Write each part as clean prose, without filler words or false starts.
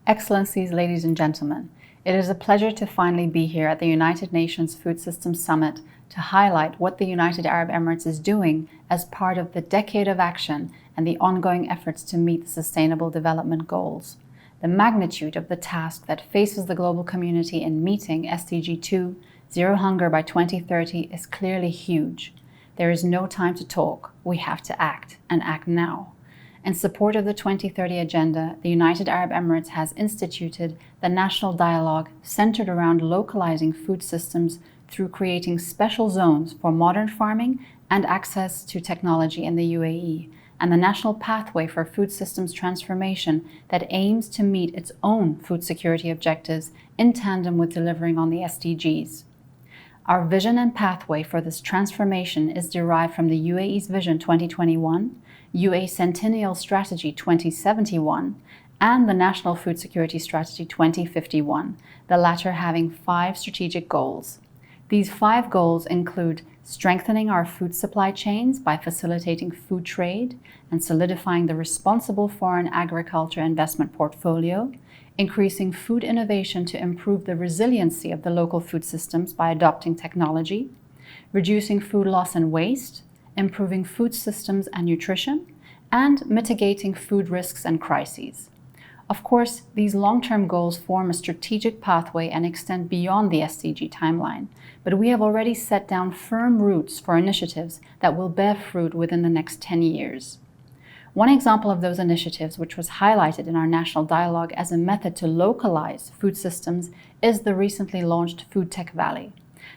Excellencies, ladies and gentlemen, it is a pleasure to finally be here at the United Nations Food Systems Summit to highlight what the United Arab Emirates is doing as part of the Decade of Action and the ongoing efforts to meet the Sustainable Development Goals. The magnitude of the task that faces the global community in meeting SDG 2, Zero Hunger by 2030, is clearly huge. There is no time to talk. We have to act, and act now. In support of the 2030 Agenda, the United Arab Emirates has instituted the National Dialogue centered around localizing food systems through creating special zones for modern farming and access to technology in the UAE, and the National Pathway for Food Systems Transformation that aims to meet its own food security objectives in tandem with delivering on the SDGs. Our vision and pathway for this transformation is derived from the UAE's Vision 2021, UAE Centennial Strategy 2071, and the National Food Security Strategy 2051, the latter having 5 strategic goals. These 5 goals include strengthening our food supply chains by facilitating food trade and solidifying the responsible foreign agriculture investment portfolio, increasing food innovation to improve the resiliency of the local food systems by adopting technology, reducing food loss and waste, improving food systems and nutrition, and mitigating food risks and crises. Of course, these long-term goals form a strategic pathway and extend beyond the SDG timeline, but we have already set down firm roots for initiatives that will bear fruit within the next 10 years. One example of those initiatives, which was highlighted in our National Dialogue as a method to localize food systems, is the recently launched Food Tech Valley.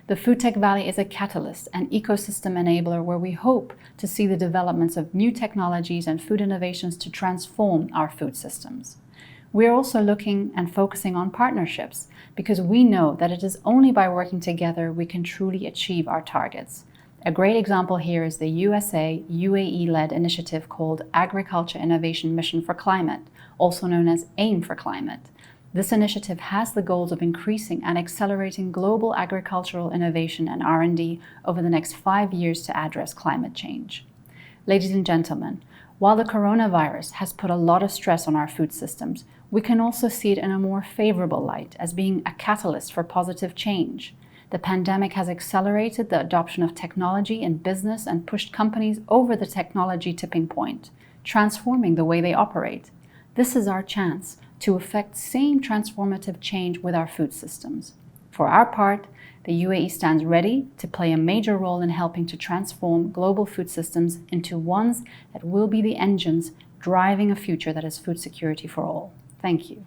The Food Tech Valley is a catalyst and ecosystem enabler where we hope to see the developments of new technologies and food innovations to transform our food systems. We are also looking and focusing on partnerships because we know that it is only by working together we can truly achieve our targets. A great example here is the USA-UAE-led initiative called Agriculture Innovation Mission for Climate, also known as AIM for Climate. This initiative has the goals of increasing and accelerating global agricultural innovation and R&D over the next 5 years to address climate change. Ladies and gentlemen, while the coronavirus has put a lot of stress on our food systems, we can also see it in a more favorable light as being a catalyst for positive change. The pandemic has accelerated the adoption of technology in business and pushed companies over the technology tipping point, transforming the way they operate. This is our chance to effect same transformative change with our food systems. For our part, the UAE stands ready to play a major role in helping to transform global food systems into ones that will be the engines driving a future that is food security for all. Thank you.